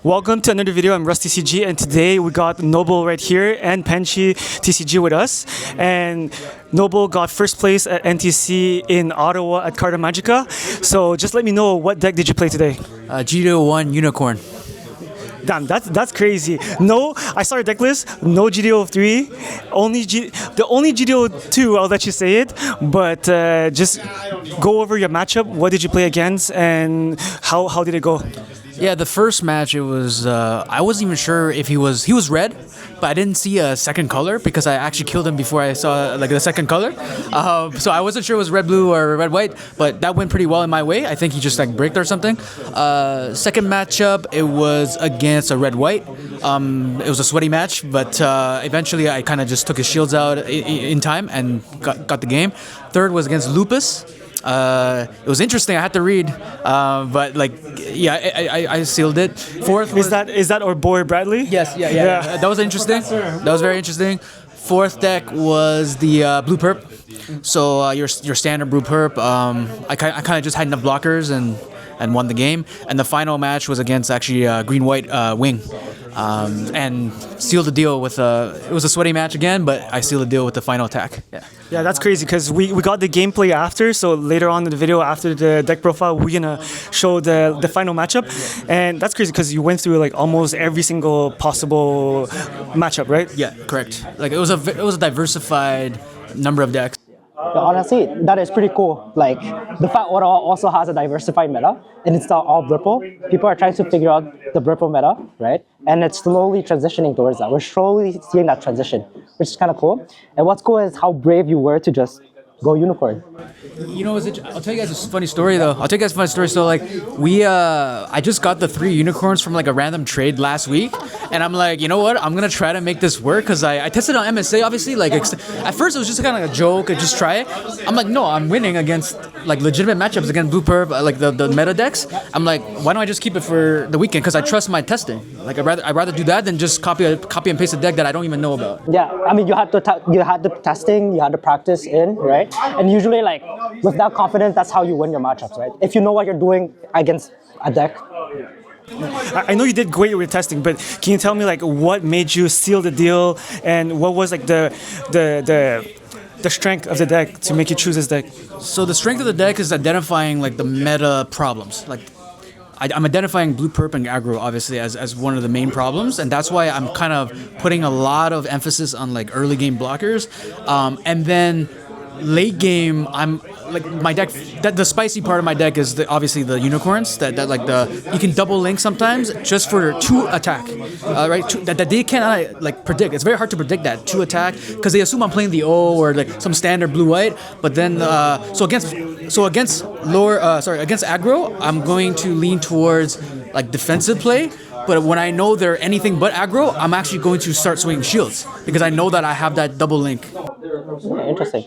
Welcome to another video. I'm RustTCG, and today we got Noble right here and Penchi TCG with us. And Noble got first place at NTC in Ottawa at Carta Magica. So just let me know, what deck did you play today? GD01 Unicorn. Damn, that's crazy. No, I saw your deck list. No GD03. The only GD02. I'll let you say it. But just go over your matchup. What did you play against, and how did it go? Yeah, the first match, it was I wasn't even sure if he was red, but I didn't see a second color because I actually killed him before I saw like the second color. So I wasn't sure it was red blue or red white, but that went pretty well in my way. I think he just like bricked or something. Second matchup, it was against a red white. It was a sweaty match, but eventually I kind of just took his shields out in time and got the game. Third was against Lupus. It was interesting. I had to read, but like, yeah, I sealed it. Fourth was, is that our boy Bradley? Yes, yeah. That was interesting. That was very interesting. Fourth deck was the blue perp. So your standard blue perp. I kind of just had enough blockers and won the game. And the final match was against actually green white wing. And sealed the deal with it was a sweaty match again, but I sealed the deal with the final attack. Yeah, that's crazy because we got the gameplay after. So later on in the video, after the deck profile, we're gonna show the final matchup, and that's crazy because you went through like almost every single possible matchup, right? Yeah, correct. Like it was a diversified number of decks. Honestly, that is pretty cool. Like, the fact Ottawa also has a diversified meta, and it's not all Blurple. People are trying to figure out the Blurple meta, right? And it's slowly transitioning towards that. We're slowly seeing that transition, which is kind of cool. And what's cool is how brave you were to just go unicorn. You know, I'll tell you guys a funny story though. So like, I just got the 3 unicorns from like a random trade last week, and I'm like, you know what? I'm gonna try to make this work because I tested on MSA obviously. Like at first it was just kind of like a joke, and just try it. I'm like, no, I'm winning against like legitimate matchups against blue perp, like the meta decks. I'm like, why don't I just keep it for the weekend? Because I trust my testing. Like I'd rather do that than just copy and paste a deck that I don't even know about. Yeah, I mean, you had the testing, you had the practice in, right? And usually, like, with that confidence, that's how you win your matchups, right? If you know what you're doing against a deck. I know you did great with testing, but can you tell me like what made you seal the deal, and what was like the strength of the deck to make you choose this deck? So the strength of the deck is identifying like the meta problems. Like I'm identifying blue perp and aggro obviously as one of the main problems, and that's why I'm kind of putting a lot of emphasis on like early game blockers, and then late game, I'm like my deck. The spicy part of my deck is obviously the unicorns. That like you can double link sometimes just for 2 attack, right? That they cannot like predict. It's very hard to predict that 2 attack because they assume I'm playing the O or like some standard blue white. But then against aggro, I'm going to lean towards like defensive play. But when I know they're anything but aggro, I'm actually going to start swinging shields because I know that I have that double link. Yeah, interesting.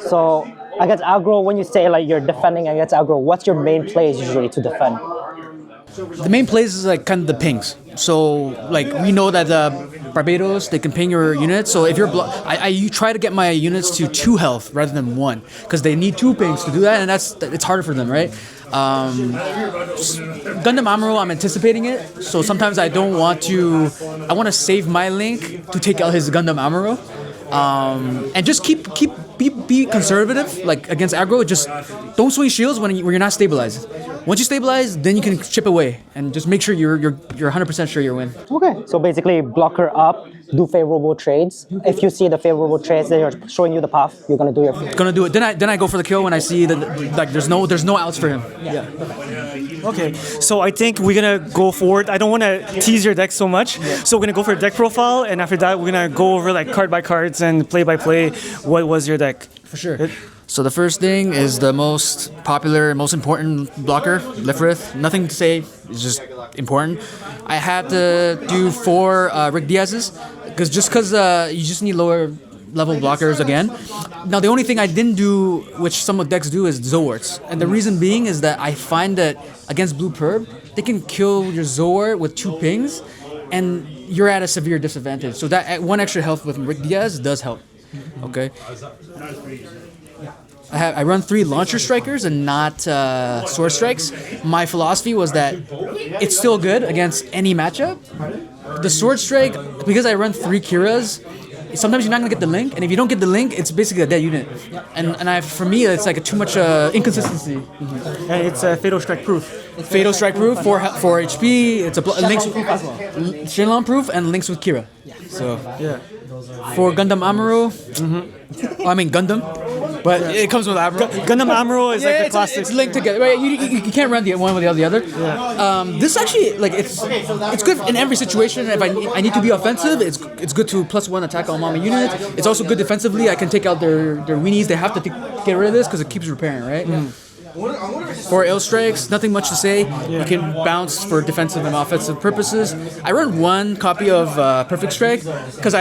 So against aggro, when you say like you're defending against aggro, what's your main plays usually to defend? The main plays is like kind of the pings. So like we know that Barbados, they can ping your units. So if you're you try to get my units to 2 health rather than 1 because they need 2 pings to do that, and it's harder for them, right? Gundam Amuro, I'm anticipating it. So sometimes I want to save my link to take out his Gundam Amuro. And just be conservative, like against aggro. Just don't swing shields when you're not stabilized. Once you stabilize, then you can chip away and just make sure you're 100% sure you win. Okay, so basically blocker up, do favorable trades. If you see the favorable trades, then you're showing you the path. You're gonna do your. Gonna do it. Then I go for the kill when I see that like there's no outs for him. Yeah. Okay, so I think we're gonna go forward. I don't want to tease your deck so much, so we're gonna go for a deck profile, and after that we're gonna go over like card by cards and play by play. What was your deck? For sure. So the first thing is the most popular, most important blocker, Lifrith. Nothing to say, it's just important. I had to do 4 Rick Diaz's, because you just need lower level blockers again. Now the only thing I didn't do, which some of decks do, is Zowarts. And the reason being is that I find that against blue perp, they can kill your Zowart with 2 pings, and you're at a severe disadvantage. So that 1 extra health with Rick Diaz does help. Okay. I run 3 launcher strikers and not sword strikes. My philosophy was that it's still good against any matchup. The sword strike, because I run 3 Kiras, sometimes you're not gonna get the link, and if you don't get the link, it's basically a dead unit. And for me, it's like too much inconsistency. And it's Fatal Strike proof. Fatal strike proof, 4 HP. It's a links Shenlong proof and links with Kira. So Yeah. for Gundam Amuro, I mean Gundam, but it comes with Amuro. Gundam Amuro is like the it's, classic. it's linked together. Right? You can't run the one without the other. This actually like it's good in every situation. If I need to be offensive, it's good to +1 attack on Mama units. It's also good defensively. I can take out their weenies. They have to get rid of this because it keeps repairing, right? For ill strikes, nothing much to say. You can bounce for defensive and offensive purposes. I run 1 copy of Perfect Strike because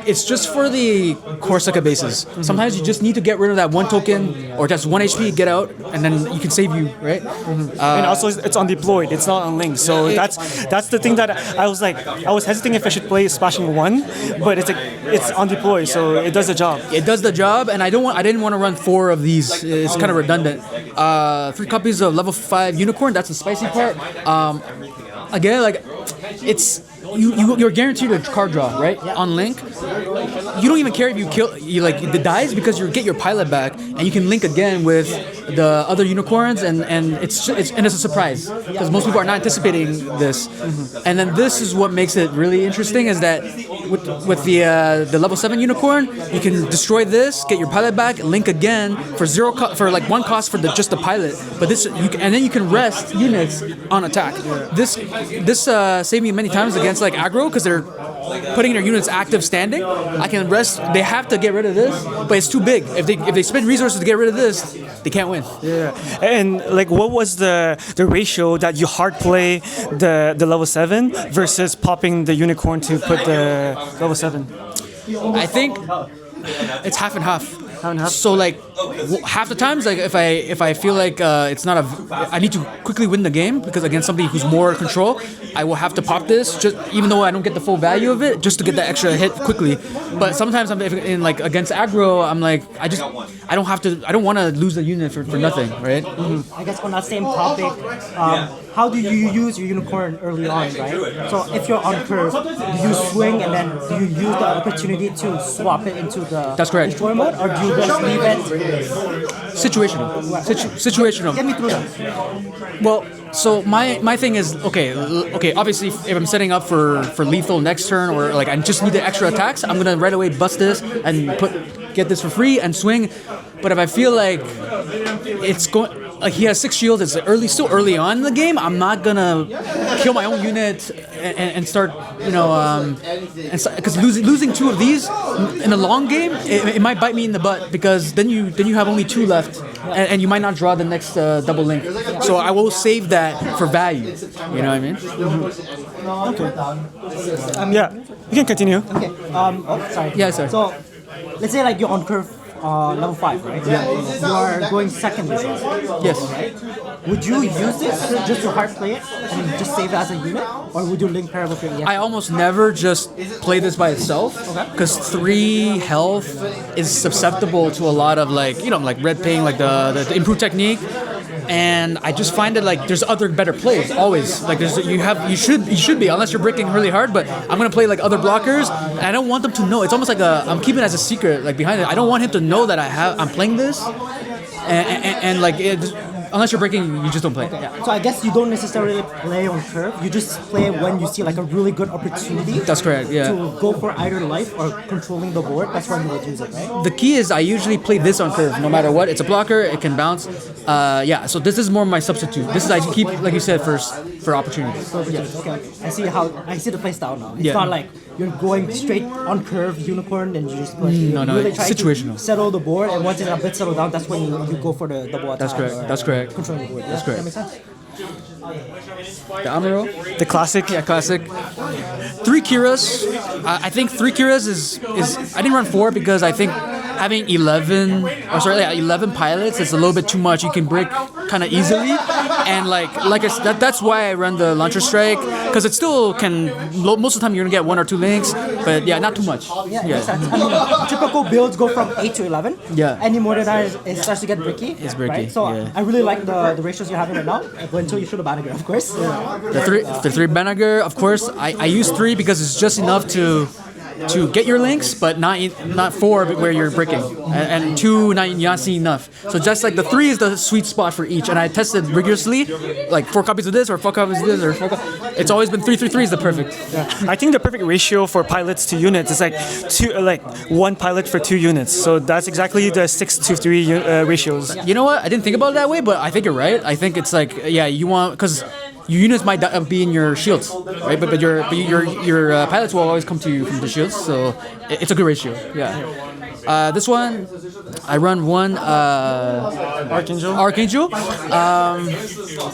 it's just for the Corsica bases. Sometimes you just need to get rid of that 1 token or just 1 HP, get out, and then you can save you, right? And also it's undeployed. It's not on link. So that's the thing that I was like, I was hesitating if I should play Splashing 1, but it's undeployed, so it does the job. It does the job, and I didn't want to run 4 of these. It's kind of redundant. 3 copies of level 5 Unicorn. That's the spicy part. Again, like it's you're guaranteed a card draw, right? On link, you don't even care if you like the dies because you get your pilot back and you can link again with the other unicorns and it's a surprise because most people are not anticipating this. And then this is what makes it really interesting is that with the level 7 unicorn, you can destroy this, get your pilot back, link again for for like 1 cost for just the pilot. But and then you can rest units on attack. This saved me many times against like aggro because they're putting their units active standing. I can rest. They have to get rid of this, but it's too big. If they spend resources to get rid of this, they can't win. Yeah. And like, what was the ratio that you hard play the level 7 versus popping the unicorn to put the level 7? I think it's half and half. Half? So like half the times, like if I feel like it's not I need to quickly win the game because against somebody who's more control, I will have to pop this just even though I don't get the full value of it, just to get that extra hit quickly. But sometimes I'm in like against aggro, I'm like I don't want to lose the unit for nothing, right? I guess on that same topic, how do you use your unicorn early on, right? So if you're on curve, do you swing and then do you use the opportunity to swap it into the That's correct. destroy mode, or do you just leave it? Situational. Situational. Get me through that. Well, so my thing is okay. Obviously, if I'm setting up for lethal next turn, or like I just need the extra attacks, I'm gonna right away bust this and get this for free and swing. But if I feel like it's going, like he has 6 shields, it's still early on in the game, I'm not gonna kill my own unit and start, because losing 2 of these in the long game, it might bite me in the butt because then you have only 2 left and you might not draw the next double link. So I will save that for value. You know what I mean? Yeah, you can continue. Okay. Sorry. Yeah, sorry. So let's say like you're on curve level 5, right? Yeah. You are going second result. Yes. Would you use this just to hard play it and just save it as a unit, or would you link pair with your EX? I almost never just play this by itself because 3 health is susceptible to a lot of like red ping, like the improved technique, and I just find it like there's other better plays always. Like you should be unless you're breaking really hard, but I'm gonna play like other blockers, and I don't want them to know. It's almost like I'm keeping it as a secret, like behind it. I don't want him to know that I'm playing this, and like unless you're breaking, you just don't play. Yeah. So I guess you don't necessarily play on curve. You just play when you see like a really good opportunity. That's correct. Yeah. To go for either life or controlling the board. That's when you would use it, right? The key is I usually play this on curve, no matter what. It's a blocker. It can bounce. So this is more my substitute. This is I keep, like you said, for opportunities. Okay. I see the play style now. It's Yeah. not like you're going straight on curve unicorn and you just push. No, really trying situational. to settle the board, and once it's a bit settled down, that's when you go for the double attack. That's correct. That's correct. Controlling the board. That's correct. That makes sense. The Amuro. The classic. Yeah, classic. 3 Kiras. I think 3 Kiras is. I didn't run 4 because I think having 11 pilots is a little bit too much. You can break kind of easily, and that's why I run the launcher strike, because it still can. Most of the time you're gonna get 1 or 2 links, but yeah, not too much. Yeah, makes sense. I mean, typical builds go from 8 to 11. Yeah. Any more than that, it starts to get bricky. It's bricky. Right? So yeah. I really like the ratios you're having right now. Until you shoot a Banneker, of course. The three Banneker, of course. I use 3 because it's just enough to get your links, but not 4 where you're bricking, and 2 not seeing enough. So just like the 3 is the sweet spot for each, and I tested rigorously, like 4 copies of this or 4 copies of this or 4 it's always been 3 is the perfect. I think the perfect ratio for pilots to units is like 1 pilot for 2 units. So that's exactly the 6 to 3 ratios. You know what? I didn't think about it that way, but I think you're right. I think it's like you want because. Your units might be in your shields, right? But your pilots will always come to you from the shields, so it's a good ratio. Yeah. This one, I run 1 Archangel.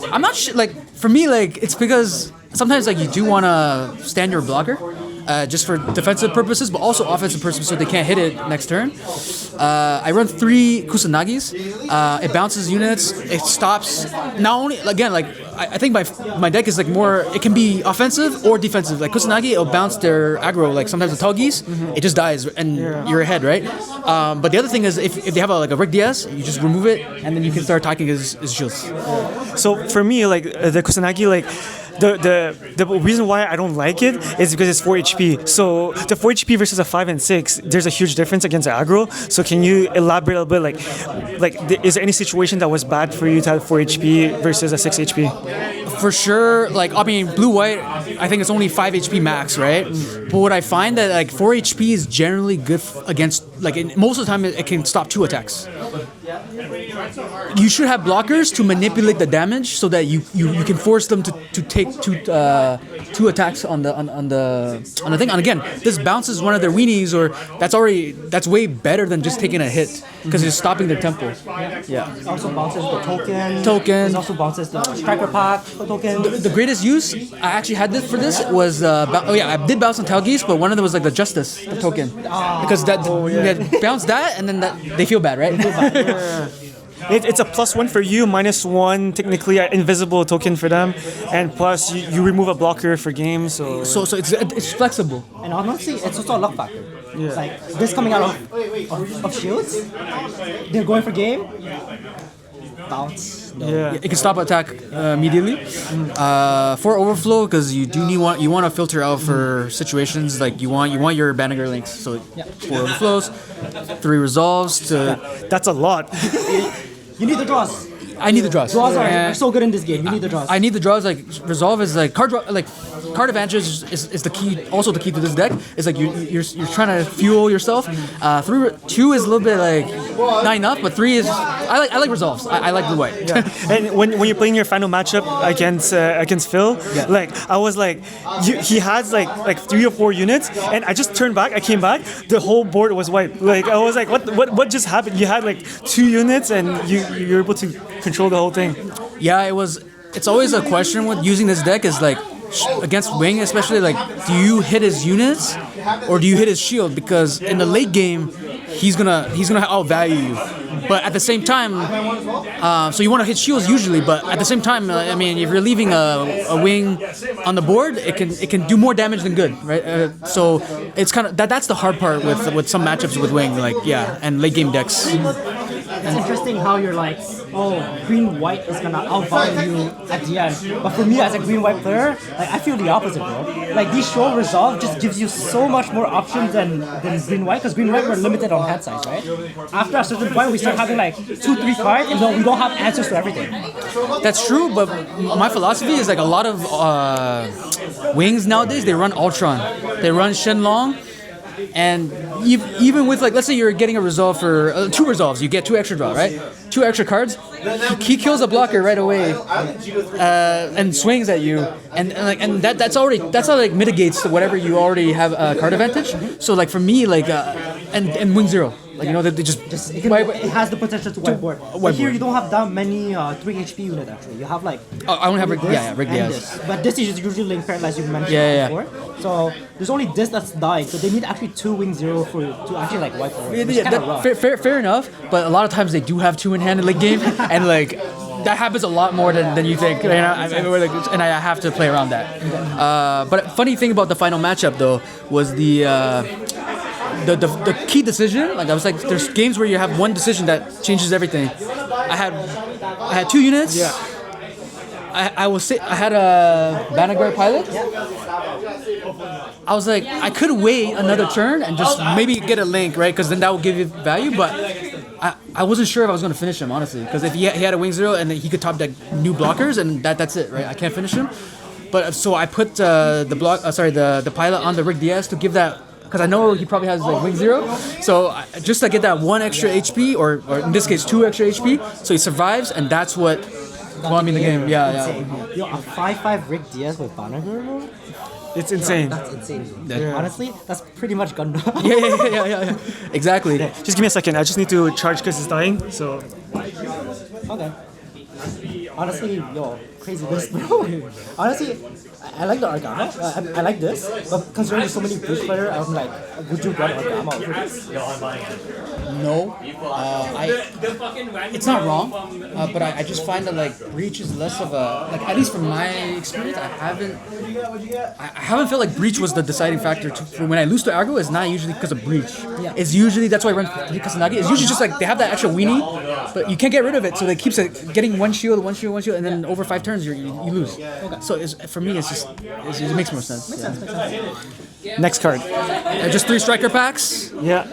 I'm not sure. Like for me, like it's because sometimes like you do want to stand your blocker. Just for defensive purposes, but also offensive purposes, so they can't hit it next turn. I run 3 Kusanagis. It bounces units. It stops. Not only again, like I think my deck is like more. It can be offensive or defensive. Like Kusanagi, it'll bounce their aggro. Like sometimes the Tuggies, it just dies and you're ahead, right? But the other thing is if they have a Rick DS, you just remove it and then you can start attacking his shields. So for me, like the Kusanagi, like. The reason why I don't like it is because it's 4 HP. So the 4 HP versus a 5 and 6, there's a huge difference against aggro. So can you elaborate a bit, like is there any situation that was bad for you to have 4 HP versus a 6 HP? For sure, like I mean, blue-white, I think it's only 5 HP max, right? But what I find that like 4 HP is generally good against, like most of the time it can stop 2 attacks. You should have blockers to manipulate the damage so that you can force them to take 2 attacks on the thing. And again, this bounces one of their weenies, or that's way better than just taking a hit because it's stopping their tempo. Yeah. It also bounces the token. Token. It also bounces the striker pack. The token. The greatest use I actually had this for this was I did bounce on Talgeese, but one of them was like the Justice, the token, because that bounce that and then they feel bad, right? It's a +1 for you, -1 technically invisible token for them, and plus you remove a blocker for games. So it's flexible. And honestly, it's also a luck factor. Yeah. Like this coming out of shields, they're going for game. Bounce. No. Yeah. It can stop attack immediately. For overflow, because you want to filter out for situations like you want your Banneker links. So 4 overflows, 3 resolves to. That's a lot. You need the draws. I need the draws. Draws are so good in this game. You need the draws. I need the draws. Like resolve is like card advantage is the key. Also the key to this deck is like you're trying to fuel yourself. 2 is a little bit like not enough, but 3 is I like resolves. I like blue white. Yeah. And when you're playing your final matchup against Phil, like I was like he has like 3 or 4 units, and I just turned back. I came back. The whole board was wiped. Like I was like, what just happened? You had like 2 units, and you're able to control the whole thing. Yeah, it's always a question with using this deck is like against Wing, especially like do you hit his units or do you hit his shield? Because in the late game he's gonna outvalue you. But at the same time, so you want to hit shields usually. But at the same time, I mean, if you're leaving a wing on the board, it can do more damage than good, right? So it's kind of that's the hard part with some matchups with wing, like and late game decks. It's interesting how you're like, green-white is gonna outvalue you at the end. But for me as a green-white player, like I feel the opposite, bro. Like these show resolve just gives you so much more options than green-white, because green-white we're limited on hand size, right? After a certain point, we start having like 2-3 cards, and we don't have answers to everything. That's true, but my philosophy is like a lot of wings nowadays, they run Ultron, they run Shenlong. And even with like, let's say you're getting a resolve for 2 resolves, you get 2 extra draw, right? 2 extra cards. He kills a blocker right away, and swings at you, and that's how like mitigates whatever you already have card advantage. So like for me, like and wing 0. Like they just it has the potential to whiteboard. But here you don't have that many 3 HP units actually. You have like I don't have Rick DS. But this is usually link paired as you mentioned before. So there's only this that's dying. So they need actually 2 wing 0 to actually like wipe it. Fair enough. But a lot of times they do have 2 in hand in late game, and like that happens a lot more than you think, and I have to play around that. But funny thing about the final matchup though was the key decision. Like I was like, there's games where you have one decision that changes everything. I had 2 units. Yeah. I had a Banagher pilot. I was like, I could wait another turn and just maybe get a link, right? Because then that would give you value. But I wasn't sure if I was going to finish him, honestly. Because if he had a wing 0 and then he could top deck new blockers, and that's it, right? I can't finish him. But so I put the pilot on the Rick DS to give that. Because I know he probably has like wing 0, so just to get that 1 extra HP, or in this case 2 extra HP, so he survives, and that's what won me the game. Yeah. Yo, a 5/5 Rick DS with Banagher mode? It's insane. That's insane. Honestly, that's pretty much Gundam. Yeah. Exactly. Just give me a second. I just need to charge because it's dying. So. Okay. Honestly, yo, crazy this, bro. Honestly, I like the Argama. I like this, but considering there's so many Breach players, I'm like, would you run Argama over this? No, it's not wrong, but I just find that like Breach is less of a, like, at least from my experience, I haven't felt like Breach was the deciding factor for when I lose to Argo. It's not usually because of Breach. Yeah. It's usually, that's why I run Kusanagi. It's usually just like they have that extra weenie, but you can't get rid of it, so they keeps getting one shield, and then over 5 turns you lose. Okay. So for me, it makes more sense. Next card. Just 3 striker packs. Yeah.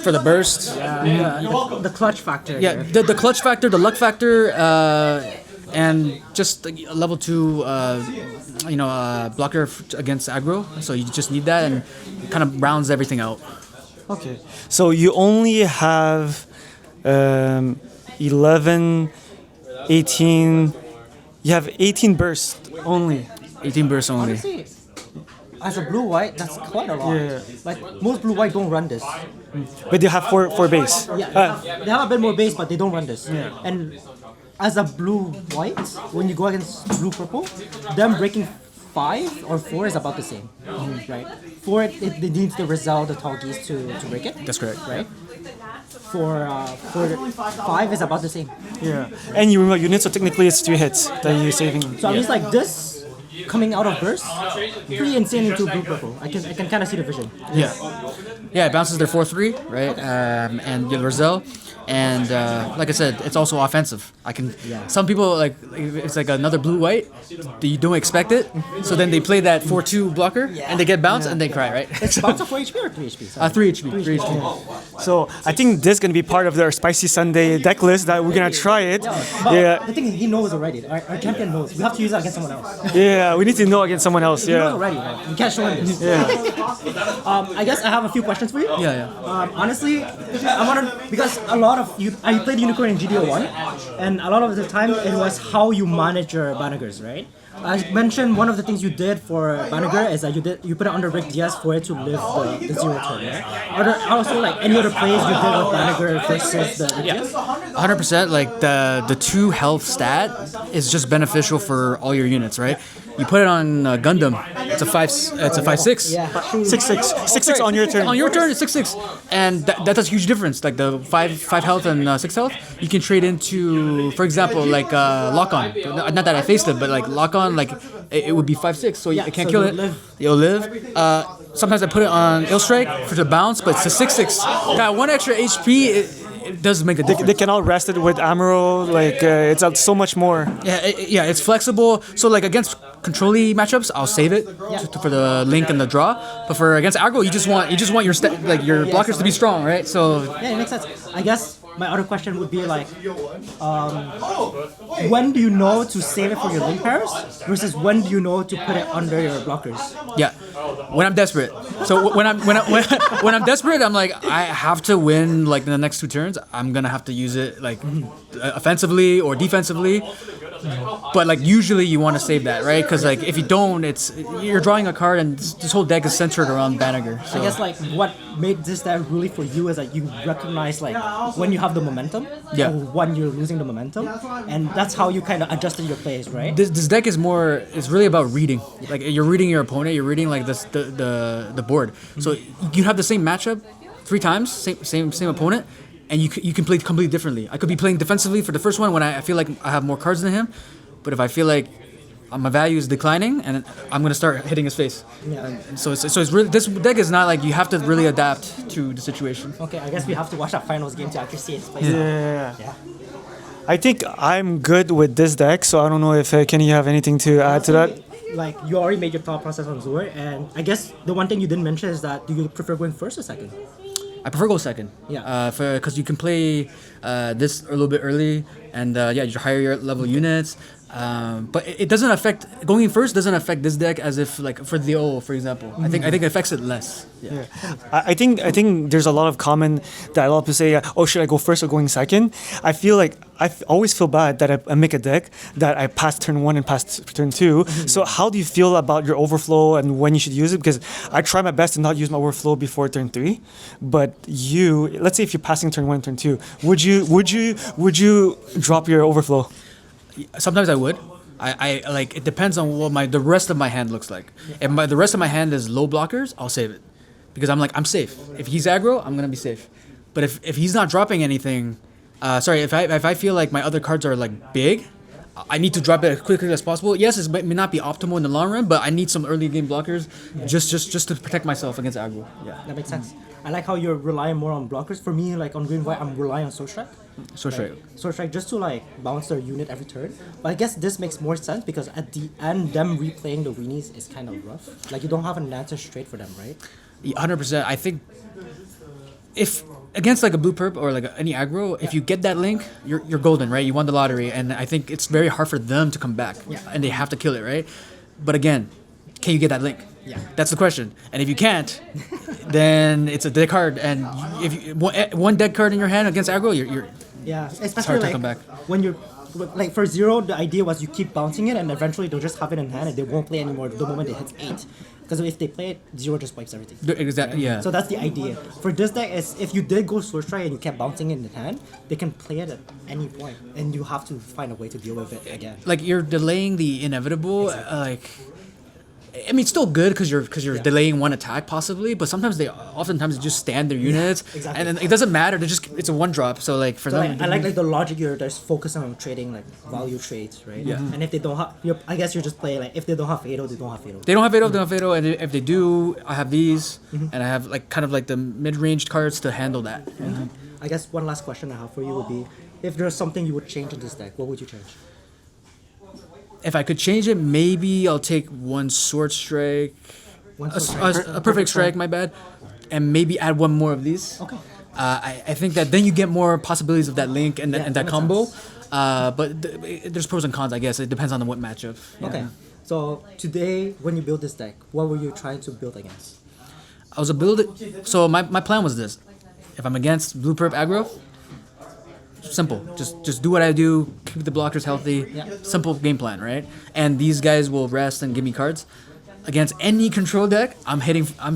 For the burst. The clutch factor. Yeah, the clutch factor, the luck factor, and just a level 2, blocker against aggro. So you just need that, and it kind of rounds everything out. Okay. So you only have 11, 18. You have 18 bursts only. 18 bursts only. Honestly, as a blue-white, that's quite a lot. Yeah. Like, most blue-white don't run this. But you have four base. Yeah, they have a bit more base, but they don't run this. Yeah. And as a blue-white, when you go against blue-purple, them breaking 5 or 4 is about the same, right? 4, it needs the Rizal, the tall geese to break it. That's correct. Right? For 5 is about the same. Yeah. And you remove units, so technically it's 3 hits that you're saving. So at least like this, coming out of burst, pretty insane into blue-purple. I can kind of see the vision. Yeah. Yeah, it bounces their 4/3, right? And the Rizal. And like I said, it's also offensive. Some people, like, it's like another blue-white. You don't expect it, so then they play that 4/2 blocker, and they get bounced, and they cry, right? It's bounce of 4 HP or 3 HP? 3 HP. 3 HP. So I think this is gonna be part of their Spicy Sunday deck list that we're gonna try it. But the thing is, he knows already. Our champion knows. We have to use that against someone else. Yeah, we need to know against someone else. He knows Yeah. already. Like, we can't show him this. Yeah. I guess I have a few questions for you. Yeah. Honestly, I want to, because a lot of you, I played Unicorn in GD01, and a lot of the time it was how you manage your Banagers, right? I mentioned one of the things you did for Banagher is that you put it under Rick DS for it to live the 0 turn, right? Are there also like any other plays you did with Banagher versus the Rick DS? 100%. Like the 2 health stat is just beneficial for all your units, right? You put it on Gundam, it's a 5/6. Yeah. 6/6. 6/6 on your turn. On your turn, it's 6/6, and that does a huge difference. Like the 5 health and 6 health, you can trade into, for example, like lock on. Not that I faced it, but like lock on, like it would be 5/6, so it can't kill it. It'll live. Sometimes I put it on ill strike for the bounce, but it's a 6/6. Got 1 extra HP. It does make a difference. They can all rest it with Amaro. Like it's so much more. Yeah, it's flexible. So like against control-y matchups, I'll save it for the link and the draw. But for against aggro, you just want your your blockers to be strong, right? So yeah, it makes sense. I guess my other question would be like, when do you know to save it for your link pairs versus when do you know to put it under your blockers? Yeah, when I'm desperate. So when I'm desperate, I'm like, I have to win like in the next 2 turns. I'm gonna have to use it like offensively or defensively. But like usually you want to save that, right? Because like if you don't, you're drawing a card, and this whole deck is centered around Banagher. So. I guess like what made this deck really for you is that you recognize like when you have the momentum, or when you're losing the momentum, and that's how you kind of adjusted your plays, right? This deck is really about reading. Like you're reading your opponent, you're reading like the board. So you have the same matchup 3 times, same opponent. and you can play completely differently. I could be playing defensively for the first one when I feel like I have more cards than him, but if I feel like my value is declining, and I'm gonna start hitting his face. Yeah. And so it's really, this deck is not like you have to really adapt to the situation. Okay, I guess we have to watch that finals game to actually see its play. Yeah. I think I'm good with this deck, so I don't know if Kenny, you have anything to add to that. Like, you already made your thought process on Zor, and I guess the one thing you didn't mention is that do you prefer going first or second? I prefer go second. Yeah. Because you can play this a little bit early, and you higher level units. But it doesn't affect going first. Doesn't affect this deck as if like for the O, for example. I think it affects it less. Yeah. I think there's a lot of common that a lot of people say, oh, should I go first or going second? I feel like always feel bad that I make a deck that I pass turn 1 and pass turn 2. So how do you feel about your overflow and when you should use it? Because I try my best to not use my overflow before turn 3. But let's say if you're passing turn 1 and turn 2, would you drop your overflow? Sometimes I would. I like it depends on what the rest of my hand looks like. If the rest of my hand is low blockers, I'll save it because I'm safe. If he's aggro, I'm gonna be safe. But if he's not dropping anything, if I feel like my other cards are like big, I need to drop it as quickly as possible. Yes, it may not be optimal in the long run, but I need some early game blockers just to protect myself against aggro. Yeah, that makes sense. I like how you're relying more on blockers. For me, like on green white, I'm relying on Sword Strike. Sword Strike just to like bounce their unit every turn. But I guess this makes more sense because at the end, them replaying the weenies is kind of rough. Like you don't have an answer straight for them, right? 100%. I think if against like a blue perp or like any aggro, if you get that link, you're golden, right? You won the lottery, and I think it's very hard for them to come back, and they have to kill it, right? But again, can you get that link? Yeah, that's the question. And if you can't, then it's a dead card, and if you, one dead card in your hand against aggro, you're especially like come back. When you're like for 0, the idea was you keep bouncing it, and eventually they'll just have it in hand, and they won't play anymore the moment it hits 8. Because if they play it, 0 just wipes everything. Exactly. Right? Yeah. So that's the idea. For this deck, is if you did go Sword Strike and you kept bouncing it in the hand, they can play it at any point, and you have to find a way to deal with it again. Like you're delaying the inevitable. Exactly. I mean, it's still good because you're delaying one attack possibly, but sometimes oftentimes just stand their units, and then it doesn't matter. It's a 1-drop. So like for them, I like the logic you're just focusing on trading like value trades, right? Yeah. And if they don't have, I guess you're just playing like if they don't have Fatal, they don't have Fatal. They don't have Fatal, they don't have Fatal, and if they do, I have these, and I have like kind of like the mid-range cards to handle that. I guess one last question I have for you would be, if there's something you would change in this deck, what would you change? If I could change it, maybe I'll take one Sword Strike, a Perfect Strike, my bad, and maybe add one more of these. Okay. I think that then you get more possibilities of that link and that combo. But there's pros and cons, I guess. It depends on what matchup. Yeah. Okay. So today, when you build this deck, what were you trying to build against? So my plan was this: if I'm against blue perp aggro, simple. Just do what I do. Keep the blockers healthy. Yeah. Simple game plan, right? And these guys will rest and give me cards. Against any control deck, I'm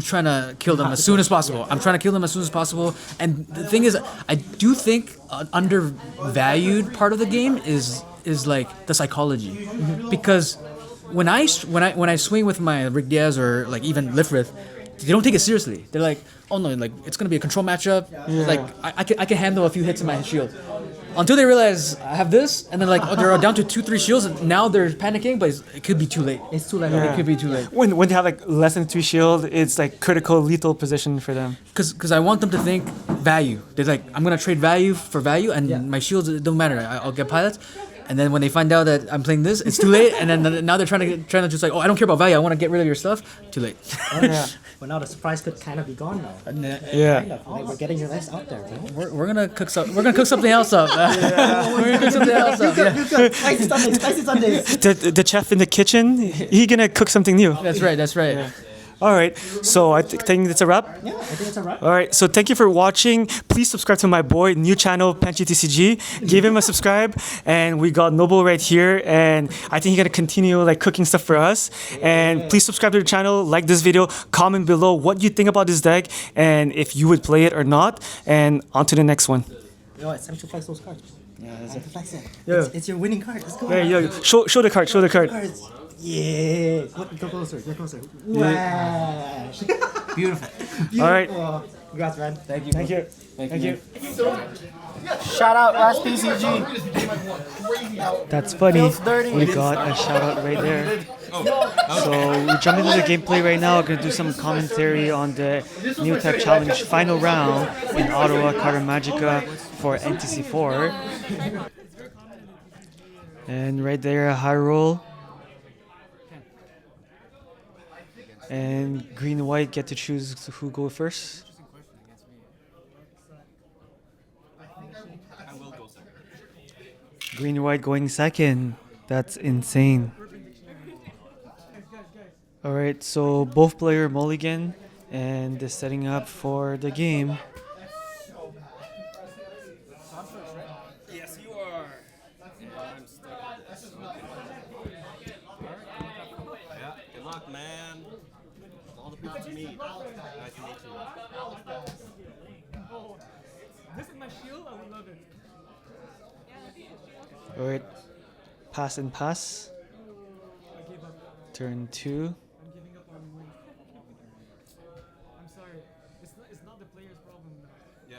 trying to kill them as soon as possible. Yeah. I'm trying to kill them as soon as possible. And the thing is, I do think an undervalued part of the game is like the psychology, because when I swing with my Rick Diaz or like even Lifrith, they don't take it seriously. They're like, oh no, like it's gonna be a control matchup. Yeah. Like I can handle a few hits in my shield. Until they realize I have this, and then like they're down to 2-3 shields, and now they're panicking, but it could be too late. It's too late. Yeah. It could be too late. When they have like less than 3 shield, it's like critical, lethal position for them. Because I want them to think value. They're like, I'm gonna trade value for value, and my shields don't matter. I'll get pilots. And then when they find out that I'm playing this, it's too late. And then now they're trying to just like, oh, I don't care about value. I want to get rid of your stuff. Too late. But now the surprise could kind of be gone now. Yeah. Kind of. Like we're getting your legs out there, right? We're gonna cook something else up. We're gonna cook something else up. You spicy Sundays. The chef in the kitchen, he gonna cook something new. That's right. Yeah. All right, so I think that's a wrap. Yeah, I think it's a wrap. All right, so thank you for watching. Please subscribe to my boy, new channel, NTC4. Give him a subscribe, and we got Noble right here, and I think he's gonna continue like cooking stuff for us. And please subscribe to the channel, like this video, comment below what you think about this deck, and if you would play it or not. And on to the next one. Yo, it's time to flex those cards. Yeah, time to flex it. Yeah. It's your winning card. Let's go. There you go. Show the card. Show the card. Yeah. Go closer. Get closer. Wow. Beautiful. All right. Congrats, man. Thank you. Thank you. Thank you. Shout out last TCG. That's funny. Feels dirty. We got a shout out right there. So we jump into the gameplay right now. We're gonna do some commentary on the new type challenge final round in Ottawa Carta Magica for NTC4. And right there, a high roll. And green and white get to choose who go first. Green and white going second. That's insane. Alright, so both player mulligan and they're setting up for the game. Yes, you are. And I'm stuck with this. Yeah, good luck, man. All the people to meet. Nice to meet you. This is my shield. I would love it. Alright, pass and pass. Turn 2. Yeah,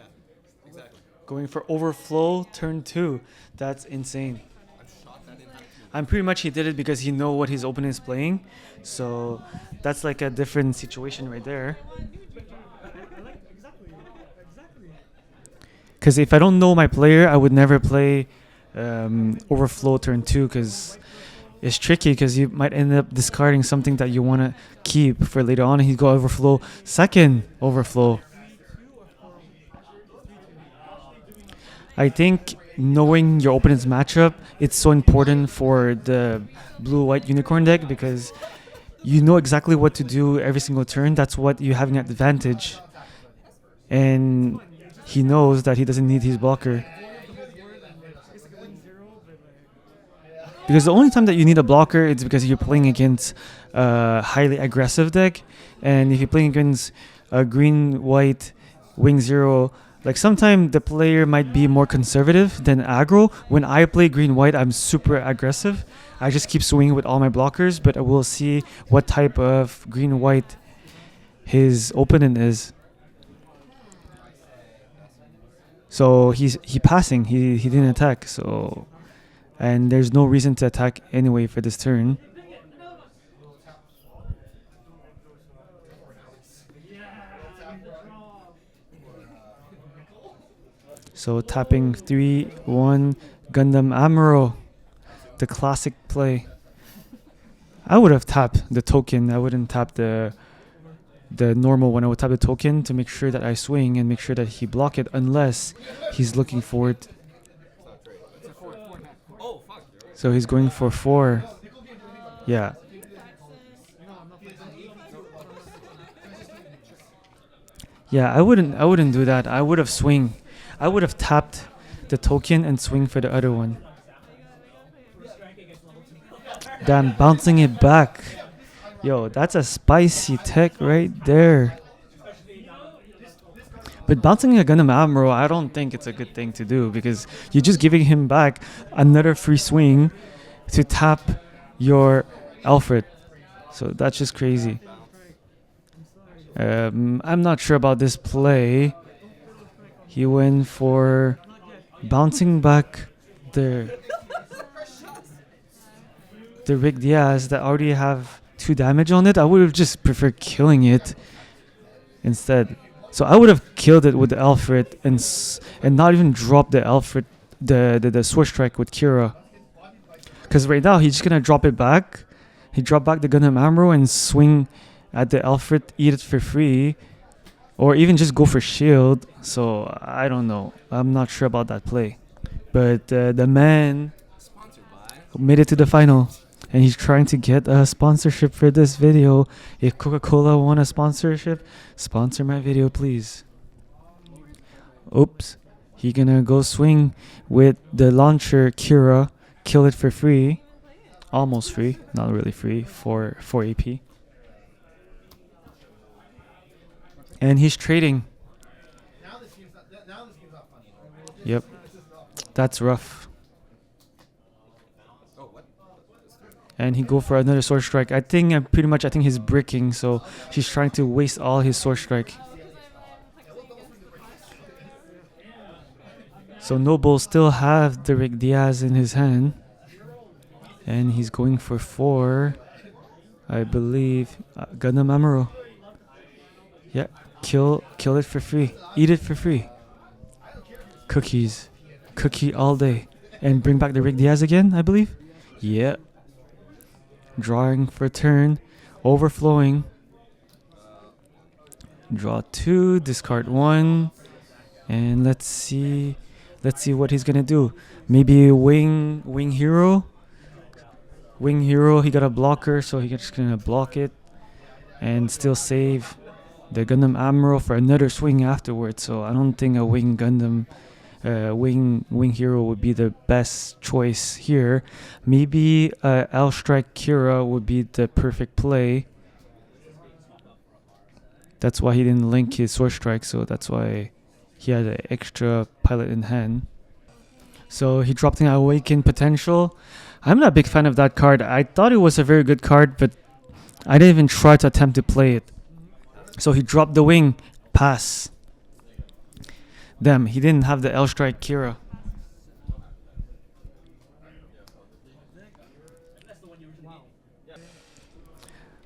exactly. Going for overflow, turn 2. That's insane. I'm pretty much he did it because he know what his opponent is playing. So that's like a different situation right there. Because if I don't know my player, I would never play overflow turn 2 because it's tricky because you might end up discarding something that you want to keep for later on. He go overflow, second overflow. I think knowing your opponent's matchup, it's so important for the blue-white unicorn deck because you know exactly what to do every single turn. That's what you have an advantage. And he knows that he doesn't need his blocker. Because the only time that you need a blocker is because you're playing against a highly aggressive deck. And if you're playing against a green-white wing 0, like sometimes the player might be more conservative than aggro. When I play green-white, I'm super aggressive. I just keep swinging with all my blockers, but I will see what type of green-white his opponent is. So he passing. He didn't attack. So, and there's no reason to attack anyway for this turn. So tapping 3-1 Gundam Amuro, the classic play. I would have tapped the token. I wouldn't tap the normal one. I would tap the token to make sure that I swing and make sure that he block it unless he's looking for it. So he's going for 4. Yeah. Yeah, I wouldn't do that. I would have swing. I would have tapped the token and swing for the other one. Damn, bouncing it back. Yo, that's a spicy tech right there. But bouncing a Gundam Admiral, I don't think it's a good thing to do because you're just giving him back another free swing to tap your Alfred. So that's just crazy. I'm not sure about this play. He went for bouncing back the Rick Diaz that already have 2 damage on it. I would have just preferred killing it instead. So I would have killed it with the Alfred and not even drop the Alfred, the sword strike with Kira. Because right now he's just gonna drop it back. He drop back the Gundam Amro and swing at the Alfred, eat it for free. Or even just go for shield. So I don't know. I'm not sure about that play. But the man made it to the final. And he's trying to get a sponsorship for this video. If Coca-Cola want a sponsorship, sponsor my video, please. Oops. He gonna go swing with the launcher Kira. Kill it for free. Almost free. Not really free. For 4 AP. And he's trading. Yep. That's rough. And he go for another sword strike. I think he's bricking, so he's trying to waste all his sword strike. So Noble still have the Rick Diaz in his hand. And he's going for 4, I believe, Gundam Amuro. Yeah, kill it for free. Eat it for free. Cookies. Cookie all day. And bring back the Rick Diaz again, I believe? Yeah. Drawing for turn. Overflowing. Draw 2, discard 1. And let's see what he's gonna do. Maybe wing hero. Wing hero, he got a blocker, so he's just gonna block it and still save the Gundam Amuro for another swing afterwards. So I don't think a wing Gundam wing hero would be the best choice here. Maybe L Strike Kira would be the perfect play. That's why he didn't link his sword strike, so that's why he had an extra pilot in hand. So he dropped an Awaken Potential. I'm not a big fan of that card. I thought it was a very good card, but I didn't even try to attempt to play it. So he dropped the wing. Pass. Damn, he didn't have the L Strike Kira.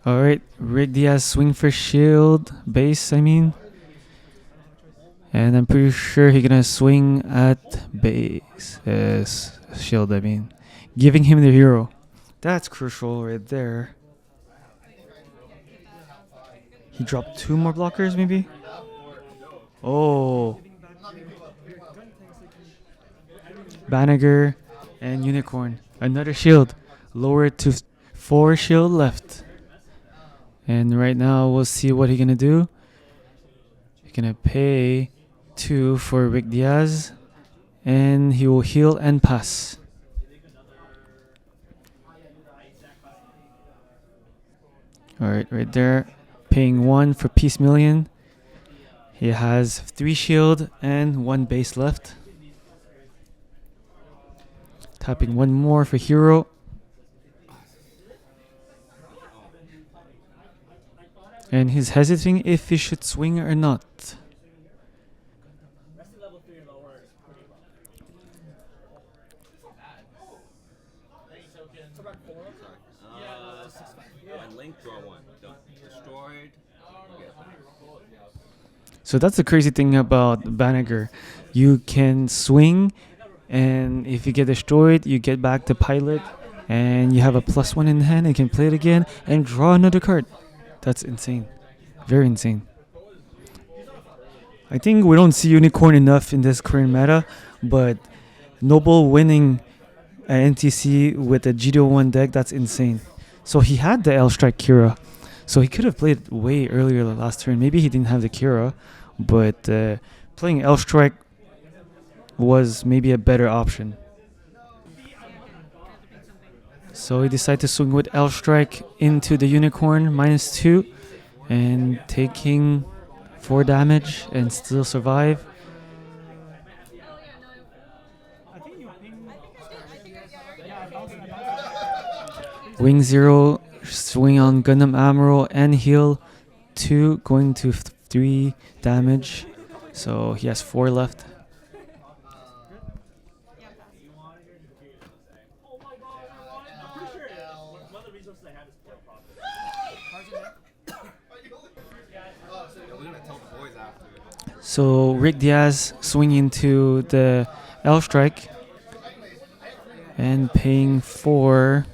Alright, Rick Diaz swing for shield. Base, I mean. And I'm pretty sure he's gonna swing at base. Shield, I mean. Giving him the hero. That's crucial right there. He dropped 2 more blockers, maybe? Oh. Banagher and Unicorn. Another shield. Lower it to 4 shield left. And right now, we'll see what he's gonna do. He's gonna pay 2 for Rick Diaz. And he will heal and pass. Alright, right there. Paying 1 for Peace Million. He has 3 shield and 1 base left. Tapping 1 more for hero. And he's hesitating if he should swing or not. So that's the crazy thing about Banagher. You can swing, and if you get destroyed, you get back the pilot, and you have a +1 in hand, and you can play it again, and draw another card. That's insane. Very insane. I think we don't see Unicorn enough in this current meta, but Noble winning NTC with a GD01 deck, that's insane. So he had the L Strike Kira. So he could have played way earlier the last turn. Maybe he didn't have the Kira, but playing L Strike was maybe a better option. So he decided to swing with L Strike into the Unicorn, -2, and taking 4 damage and still survive. Wing 0, swing on Gundam Amuro and heal 2, going to 3 damage. So he has 4 left. So Rick Diaz swinging into the L Strike and paying 4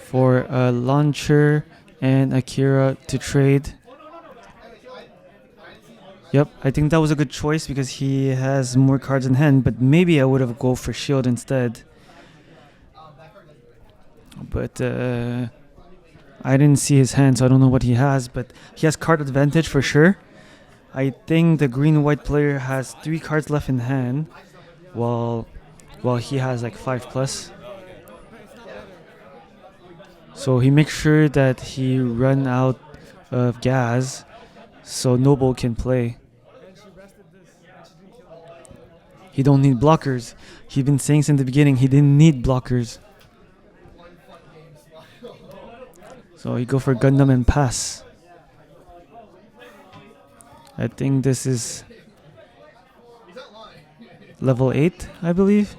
for a launcher and Akira to trade. Yep, I think that was a good choice because he has more cards in hand, but maybe I would have go for shield instead. But I didn't see his hand, so I don't know what he has, but he has card advantage for sure. I think the green-white player has 3 cards left in hand, while he has like 5+. So he makes sure that he run out of gas so Noble can play. He don't need blockers. He's been saying since the beginning he didn't need blockers. So you go for Gundam and pass. I think this is level 8, I believe.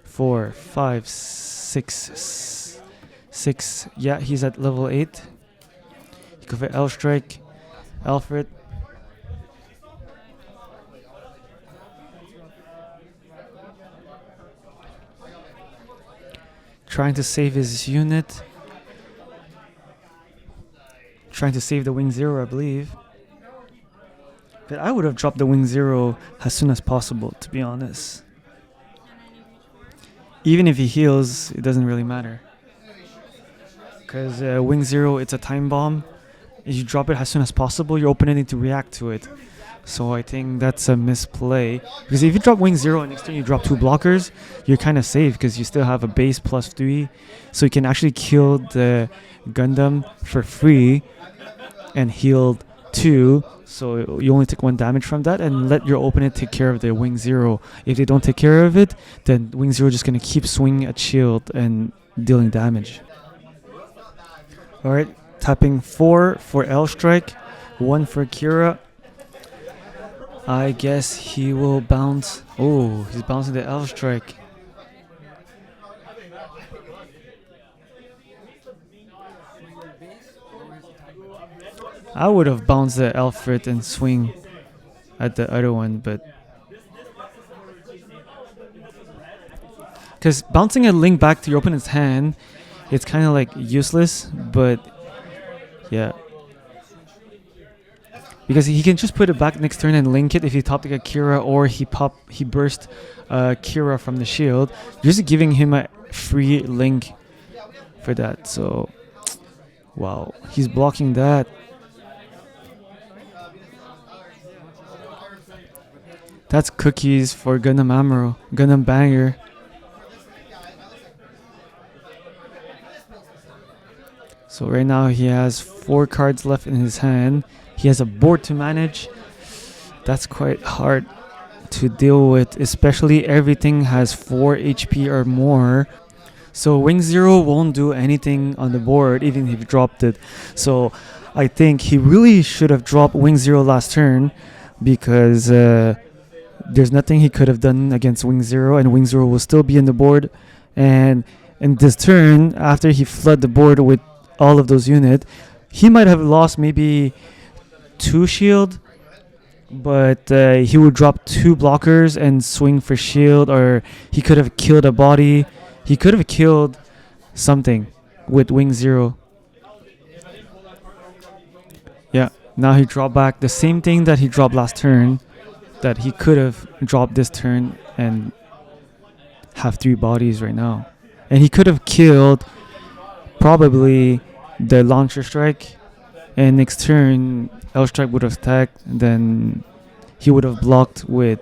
4, 5, 6, 6. Yeah, he's at level 8. You go for L strike, Alfred. Trying to save his unit. Trying to save the wing 0, I believe. But I would have dropped the wing 0 as soon as possible, to be honest. Even if he heals, it doesn't really matter. Because wing 0, it's a time bomb. If you drop it as soon as possible, your opponent needs to react to it. So I think that's a misplay. Because if you drop wing 0 and next turn you drop 2 blockers, you're kind of safe because you still have a base plus 3. So you can actually kill the Gundam for free and heal 2. So you only take 1 damage from that and let your opponent take care of the wing 0. If they don't take care of it, then wing 0 is just going to keep swinging at shield and dealing damage. Alright, tapping 4 for L strike, 1 for Kira. I guess he will bounce. Oh, he's bouncing the L strike. I would have bounced the Alfred and swing at the other one, but because bouncing a link back to your opponent's hand, it's kind of like useless. But yeah. Because he can just put it back next turn and link it if he top deck a Kira or he burst Kira from the shield. You're just giving him a free link for that. So, wow, he's blocking that. That's cookies for Gundam Amuro, Gundam Banger. So right now he has 4 cards left in his hand. He has a board to manage. That's quite hard to deal with, especially everything has 4 HP or more. So wing 0 won't do anything on the board even if he dropped it. So I think he really should have dropped wing 0 last turn because there's nothing he could have done against wing 0 and wing 0 will still be in the board. And in this turn, after he flooded the board with all of those units, he might have lost maybe 2 shield, but he would drop 2 blockers and swing for shield, or he could have killed a body. He could have killed something with wing 0. Yeah, now he dropped back the same thing that he dropped last turn, that he could have dropped this turn and have 3 bodies right now. And he could have killed probably the launcher strike, and next turn L strike would have stacked, then he would have blocked with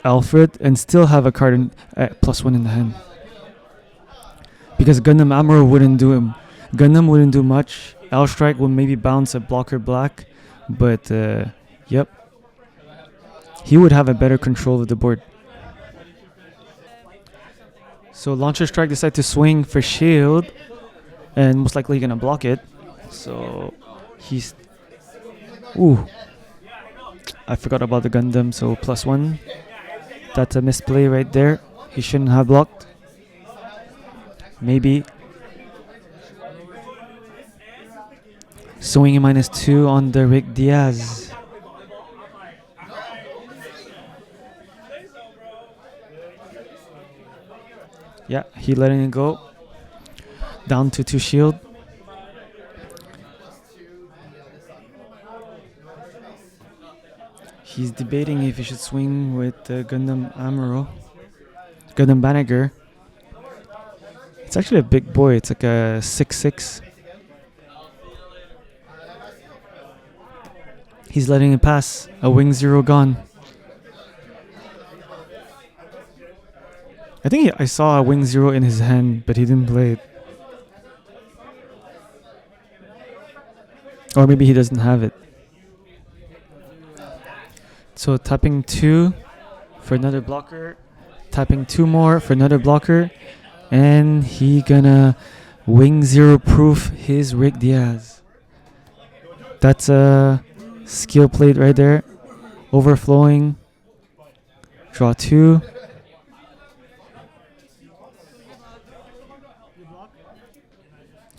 Alfred and still have a card in, +1 in the hand. Because Gundam Amuro wouldn't do him. Gundam wouldn't do much. L strike would maybe bounce a blocker black, but yep, he would have a better control of the board. So launcher strike decided to swing for shield, and most likely gonna block it. So he's, ooh, I forgot about the Gundam. So +1. That's a misplay right there. He shouldn't have blocked. Maybe. Swinging -2 on the Rick Diaz. Yeah, he letting it go. Down to 2 shield. He's debating if he should swing with Gundam Amuro. Gundam Banagher. It's actually a big boy. It's like a 6'6". He's letting it pass. A wing 0 gone. I think I saw a wing 0 in his hand, but he didn't play it. Or maybe he doesn't have it. So tapping 2 for another blocker. Tapping 2 more for another blocker. And he gonna Wing Zero proof his Rick Diaz. That's a skill plate right there. Overflowing. Draw 2.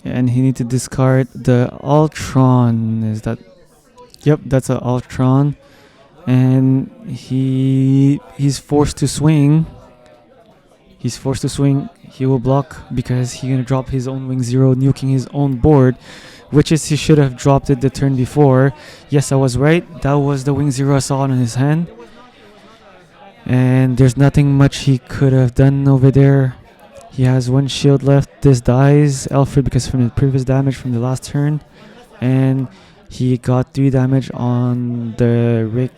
And he needs to discard the Ultron. Is that? Yep, that's an Ultron. And he's forced to swing. He's forced to swing. He will block because he's gonna drop his own Wing Zero, nuking his own board, which is he should have dropped it the turn before. Yes, I was right. That was the Wing Zero I saw on his hand. And there's nothing much he could have done over there. He has 1 shield left. This dies Alfred because from the previous damage from the last turn. And he got 3 damage on the Rick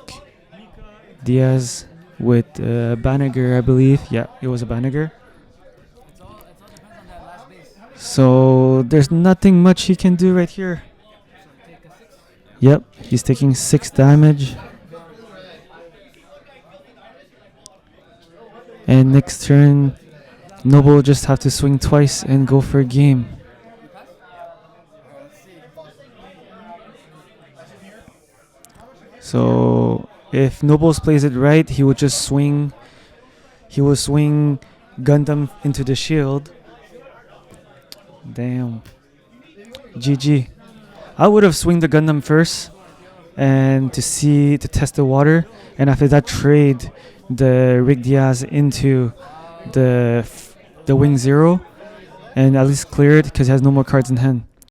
Diaz with Banneger, I believe. Yeah, it was a Banneger. So there's nothing much he can do right here. Yep, he's taking 6 damage. And next turn, Noble will just have to swing twice and go for a game. So if Nobles plays it right, he would just swing. He will swing Gundam into the shield. Damn. GG. I would have swung the Gundam first and to test the water, and after that trade the Rick Diaz into the Wing Zero and at least clear it because he has no more cards in hand.